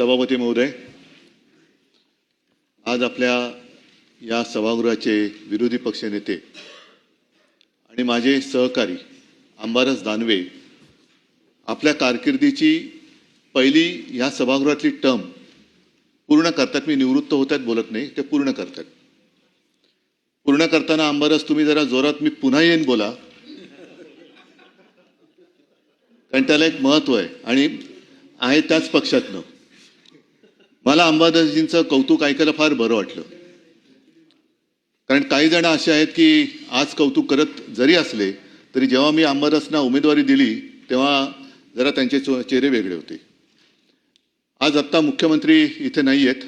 सभापती महोदय, आज आपल्या या सभागृहाचे विरोधी पक्षनेते आणि माझे सहकारी अंबादास दानवे आपल्या कारकिर्दीची पहिली या सभागृहातली टर्म पूर्ण करतात. मी निवृत्त होतात बोलत नाही, ते पूर्ण करतात. पूर्ण करताना अंबादास तुम्ही जरा जोरात मी पुन्हा येईन बोला, कारण त्याला एक महत्व आहे आणि आहे त्याच पक्षातनं. मला अंबादासजींचं कौतुक ऐकायला फार बरं वाटलं, कारण काही जण असे आहेत की आज कौतुक करत जरी असले तरी जेव्हा मी अंबादासना उमेदवारी दिली तेव्हा जरा त्यांचे चेहरे वेगळे होते. आज आत्ता मुख्यमंत्री इथे नाही आहेत,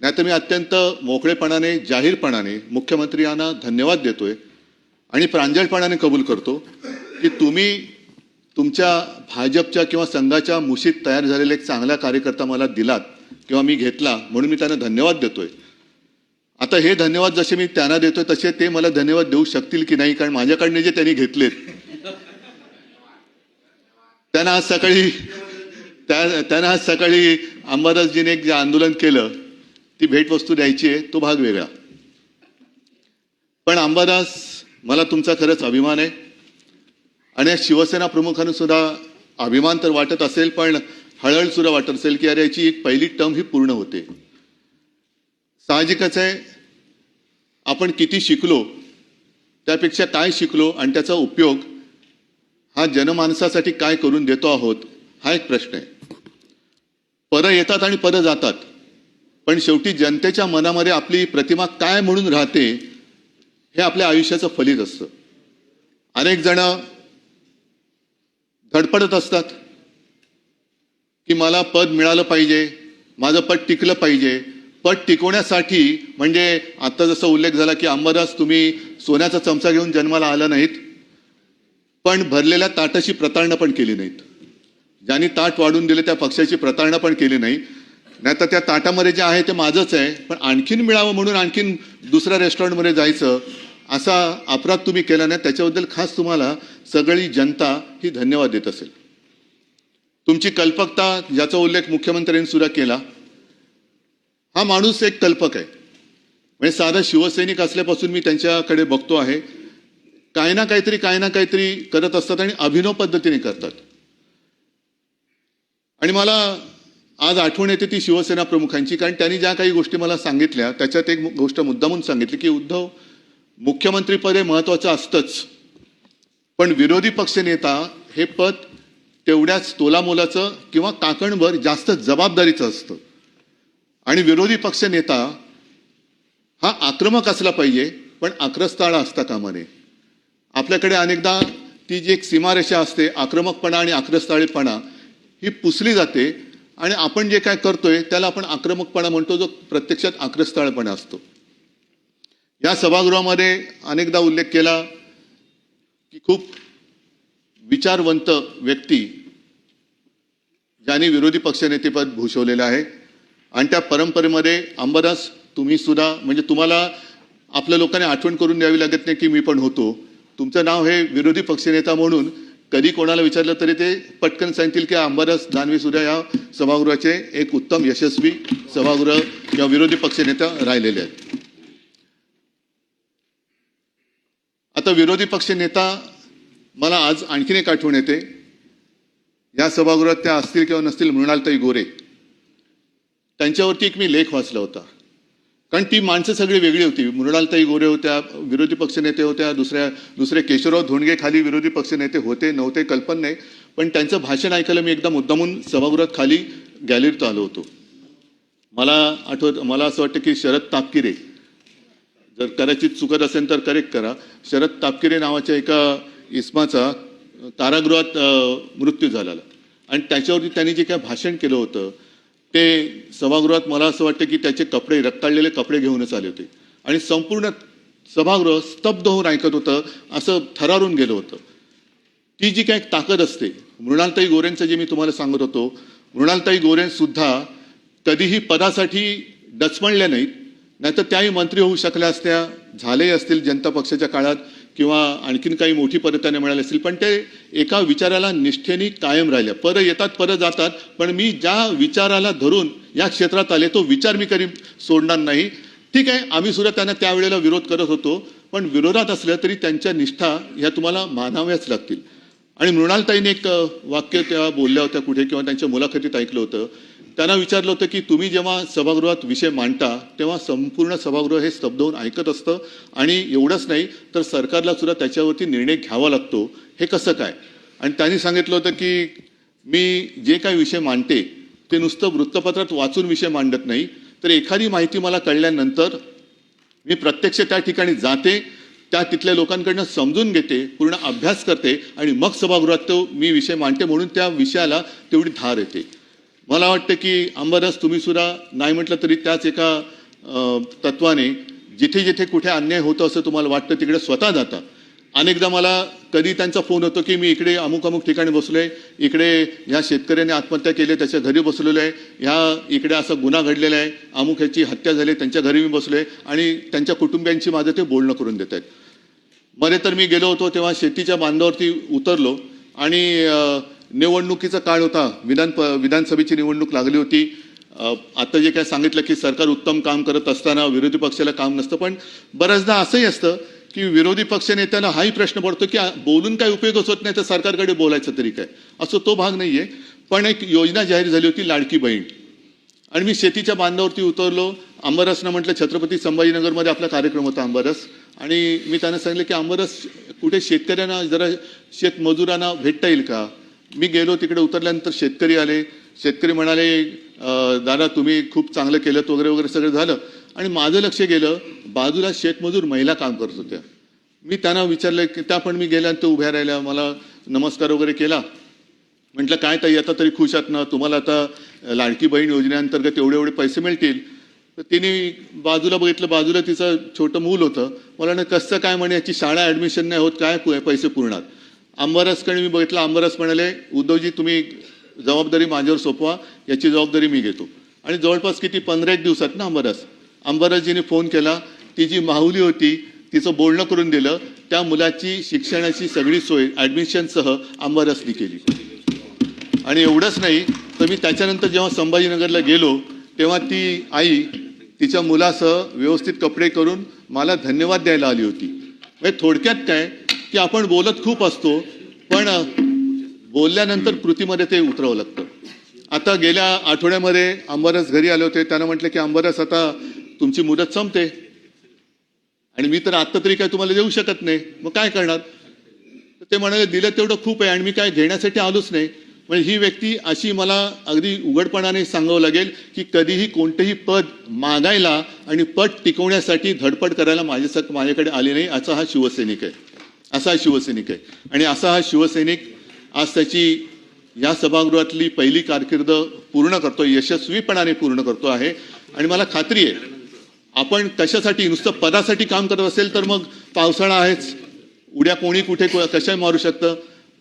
नाहीतर मी अत्यंत मोकळेपणाने जाहीरपणाने मुख्यमंत्र्यांना धन्यवाद देतोय आणि प्रांजळपणाने कबूल करतो की तुम्ही तुमच्या भाजपच्या किंवा संघाच्या मुशीत तयार झालेला एक चांगला कार्यकर्ता मला दिलात किंवा मी घेतला, म्हणून मी त्यांना धन्यवाद देतोय. आता हे धन्यवाद जसे मी त्यांना देतोय तसे ते मला धन्यवाद देऊ शकतील की नाही, कारण माझ्याकडनं जे त्यांनी घेतलेत त्यांना आज सकाळी अंबादासजीने एक जे आंदोलन केलं ती भेटवस्तू द्यायची आहे, तो भाग वेगळा. पण अंबादास, मला तुमचा खरंच अभिमान आहे आणि या शिवसेना प्रमुखांना सुद्धा अभिमान तर वाटत असेल, पण हळहळ सुद्धा वाटत असेल की अरे याची एक पहिली टर्म ही पूर्ण होते. साहजिकच आहे, आपण किती शिकलो त्यापेक्षा काय शिकलो आणि त्याचा उपयोग हा जनमानसासाठी काय करून देतो आहोत हा एक प्रश्न आहे. पदं येतात आणि पदं जातात, पण शेवटी जनतेच्या मनामध्ये आपली प्रतिमा काय म्हणून राहते हे आपल्या आयुष्याचं फलित असतं. अनेक जण धडपडत असतात की मला पद मिळालं पाहिजे, माझं पद टिकलं पाहिजे. पद टिकवण्यासाठी म्हणजे आता जसा उल्लेख झाला की अंबादास तुम्ही सोन्याचा चमचा घेऊन जन्माला आला नाहीत, पण भरलेल्या ताटाची प्रतारणा पण केली नाहीत. ज्यांनी ताट वाढून दिले त्या पक्षाची प्रतारणा पण केली नाही. नाहीतर त्या ताटामध्ये जे आहे ते माझंच आहे, पण आणखीन मिळावं म्हणून आणखीन दुसऱ्या रेस्टॉरंटमध्ये जायचं असा अपराध तुम्ही केला नाही. त्याच्याबद्दल खास तुम्हाला सगळी जनता ही धन्यवाद देत असेल. तुमची कल्पकता ज्याचा उल्लेख मुख्यमंत्र्यांनी सुद्धा केला, हा माणूस एक कल्पक आहे. म्हणजे साधा शिवसैनिक असल्यापासून मी त्यांच्याकडे बघतो आहे, काही ना काहीतरी करत असतात आणि अभिनव पद्धतीने करतात. आणि मला आज आठवण येते ती शिवसेना प्रमुखांची, कारण त्यांनी ज्या काही गोष्टी मला सांगितल्या त्याच्यात एक गोष्ट मुद्दामून सांगितली की उद्धव, मुख्यमंत्रीपद हे महत्त्वाचं असतंच, पण विरोधी पक्षनेता हे पद तेवढ्याच तोलामोलाचं किंवा काकणभर जास्त जबाबदारीचं असतं. आणि विरोधी पक्षनेता हा आक्रमक असला पाहिजे, पण आक्रस्ताळा असता कामा नये. आपल्याकडे अनेकदा ती जी एक सीमारेषा असते, आक्रमकपणा आणि आक्रस्ताळेपणा ही पुसली जाते आणि आपण जे काय करतोय त्याला आपण आक्रमकपणा म्हणतो, जो प्रत्यक्षात आक्रस्ताळपणा असतो. या सभागृहामध्ये अनेकदा उल्लेख केला की खूप विचारवंत व्यक्ती ज्यांनी विरोधी पक्षनेतेपद भूषवलेलं आहे आणि त्या परंपरेमध्ये अंबादास तुम्ही सुद्धा, म्हणजे तुम्हाला आपल्या लोकांनी आठवण करून द्यावी लागत नाही की मी पण होतो. तुमचं नाव हे विरोधी पक्षनेता म्हणून कधी कोणाला विचारलं तरी ते पटकन सांगतील की अंबादास दानवे सुद्धा या सभागृहाचे एक उत्तम यशस्वी सभागृह किंवा विरोधी पक्षनेता राहिलेले आहेत. आता विरोधी पक्षनेता मला आज आणखीन एक आठवण येते. या सभागृहात त्या असतील किंवा नसतील मृणालताई गोरे, त्यांच्यावरती एक मी लेख वाचला होता, कारण ती माणसं सगळी वेगळी होती. मृणालताई गोरे होत्या, विरोधी पक्षनेते होत्या, दुसरे केशवराव धोंडगे खाली विरोधी पक्षनेते होते नव्हते कल्पना नाही, पण त्यांचं भाषण ऐकायला मी एकदा मुद्दामून सभागृहात खाली गॅलरीत आलो होतो. मला असं वाटतं की शरद तापकिरे, जर कदाचित चुकत असेल तर करेक्ट करा, शरद तापकिरे नावाच्या एका इसमाचा कारागृहात मृत्यू झाला आणि त्याच्यावरती त्यांनी जे काय भाषण केलं होतं ते सभागृहात मला असं वाटतं की त्याचे कपडे, रक्ताळलेले कपडे घेऊनच आले होते आणि संपूर्ण सभागृह स्तब्ध होऊन ऐकत होतं, असं थरारून गेलं होतं. ती जी काय ताकद असते, मृणालताई गोरेंचं जे मी तुम्हाला सांगत होतो, मृणालताई गोरे सुद्धा कधीही पदासाठी डचमळल्या नाहीत, नाहीतर त्याही मंत्री होऊ शकल्या असत्या, झालेही असतील जनता पक्षाच्या काळात किंवा आणखीन काही मोठी पदं त्यांना मिळाली असतील, पण ते एका विचाराला निष्ठेने कायम राहिल्या. परत येतात परत जातात, पण मी ज्या विचाराला धरून या क्षेत्रात आले तो विचार मी कधी सोडणार नाही. ठीक आहे, आम्ही सुद्धा त्यांना त्यावेळेला विरोध करत होतो, पण विरोधात असलं तरी त्यांच्या निष्ठा ह्या तुम्हाला मानाव्याच लागतील. आणि मृणालताईने एक वाक्य त्या बोलल्या होत्या कुठे किंवा त्यांच्या मुलाखतीत ऐकलं होतं. त्यांना विचारलं होतं की तुम्ही जेव्हा सभागृहात विषय मांडता तेव्हा संपूर्ण सभागृह हे स्तब्ध होऊन ऐकत असतं आणि एवढंच नाही तर सरकारला सुद्धा त्याच्यावरती निर्णय घ्यावा लागतो, हे कसं काय? आणि त्यांनी सांगितलं होतं की मी जे काही विषय मांडते ते नुसतं वृत्तपत्रात वाचून विषय मांडत नाही, तर एखादी माहिती मला कळल्यानंतर मी प्रत्यक्ष त्या ठिकाणी जाते, त्या तिथल्या लोकांकडनं समजून घेते, पूर्ण अभ्यास करते आणि मग सभागृहात तो मी विषय मांडते, म्हणून त्या विषयाला तेवढी धार येते. मला वाटतं की अंबादास तुम्ही सुद्धा नाही म्हटलं तरी त्याच एका तत्वाने जिथे जिथे कुठे अन्याय होतो असं तुम्हाला वाटतं तिकडे स्वतः जाता. अनेकदा मला कधी त्यांचा फोन होतो की मी इकडे अमुक अमुक ठिकाणी बसलोय, इकडे ह्या शेतकऱ्याने आत्महत्या केली त्याच्या घरी बसलेलो आहे, ह्या इकडे असा गुन्हा घडलेला आहे, अमुक ह्याची हत्या झाली त्यांच्या घरी मी बसलोय आणि त्यांच्या कुटुंबियांची माझं ते बोलणं करून देत आहेत. मध्ये तर मी गेलो होतो तेव्हा शेतीच्या बांधावरती उतरलो आणि निवडणुकीचा काळ होता, विधानसभेची निवडणूक लागली होती. आता जे काय सांगितलं की सरकार उत्तम काम करत असताना विरोधी पक्षाला काम नसतं, पण बऱ्याचदा असंही असतं की विरोधी पक्ष नेत्याला हाही प्रश्न पडतो की बोलून काय उपयोगच होत नाही तर सरकारकडे बोलायचं तरी काय, असं तो भाग नाहीये. पण एक योजना जाहीर झाली होती लाडकी बहीण, आणि मी शेतीच्या बांधावरती उतरलो. अंबारसनं म्हटलं छत्रपती संभाजीनगरमध्ये आपला कार्यक्रम होता अंबारस, आणि मी त्यांना सांगितलं की अंबारस कुठे शेतकऱ्यांना जरा शेतमजुरांना भेटता येईल का? मी गेलो, तिकडे उतरल्यानंतर शेतकरी आले. शेतकरी म्हणाले दादा तुम्ही खूप चांगलं केलं वगैरे वगैरे सगळं झालं. आणि माझं लक्ष गेलं बाजूला शेतमजूर महिला काम करत होत्या. मी त्यांना विचारलं की त्या पण मी गेल्यानंतर उभ्या राहिल्या, मला नमस्कार वगैरे केला. म्हटलं काय ताई आता तरी खुश आहात ना, तुम्हाला आता लाडकी बहीण योजनेअंतर्गत एवढे एवढे पैसे मिळतील. तर तिने बाजूला बघितलं, बाजूला तिचं छोटं मूल होतं. मला ना कसं काय म्हणे याची शाळा ॲडमिशन नाही होत, काय पैसे पुरणार. अंबारसकडे मी बघितलं, अंबारस म्हणाले उद्धवजी तुम्ही जबाबदारी माझ्यावर सोपवा, याची जबाबदारी मी घेतो. आणि जवळपास किती 15 दिवसात ना अंबारसजीने फोन केला, ती जी माहुली होती तिचं बोलणं करून दिलं, त्या मुलाची शिक्षणाची सगळी सोय ॲडमिशनसह अंबारसनी केली. आणि एवढंच नाही तर मी त्याच्यानंतर जेव्हा संभाजीनगरला गेलो तेव्हा ती आई तिच्या मुलासह व्यवस्थित कपडे करून मला धन्यवाद द्यायला आली होती. म्हणजे थोडक्यात काय की आपण बोलत खूप असतो, पण बोलल्यानंतर कृतीमध्ये ते उतरावं लागतं. आता गेल्या आठवड्यामध्ये अंबारस घरी आले होते. त्यांना म्हटलं की अंबारस आता तुमची मुदत संपते आणि मी तर आत्ता तरी काय तुम्हाला देऊ शकत नाही, मग काय करणार? तर ते म्हणाले दिलं तेवढं खूप आहे आणि मी काय घेण्यासाठी आलोच नाही. म्हणजे ही व्यक्ती अशी मला अगदी उघडपणाने सांगावं लागेल की कधीही कोणतंही पद मागायला आणि पद टिकवण्यासाठी धडपड करायला माझ्याकडे आले नाही. असा हा शिवसैनिक आहे, असा हा शिवसैनिक आहे. आणि असा हा शिवसैनिक आज त्याची या सभागृहातली पहिली कारकीर्द पूर्ण करतो, यशस्वीपणाने पूर्ण करतो आहे. आणि मला खात्री आहे आपण कशासाठी नुसतं पदासाठी काम करत असेल तर मग पावसाळा आहेच, उद्या कोणी कुठे कशाही मारू शकतं.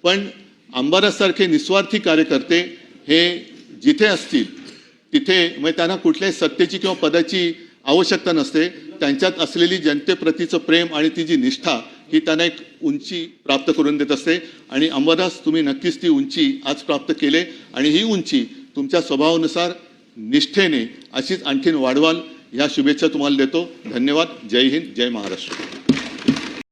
पण अंबारससारखे निस्वार्थी कार्यकर्ते हे जिथे असतील तिथे म्हणजे त्यांना कुठल्याही सत्तेची किंवा पदाची आवश्यकता नसते. त्यांच्यात असलेली जनतेप्रतीचं प्रेम आणि ती जी निष्ठा ही त्यांना एक उंची प्राप्त करून देत असते. आणि अंबादास तुम्ही नक्कीच ती उंची आज प्राप्त केले आणि ही उंची तुमच्या स्वभावानुसार निष्ठेने अशीच आणखीन वाढवाल, या शुभेच्छा तुम्हाला देतो. धन्यवाद. जय हिंद, जय महाराष्ट्र.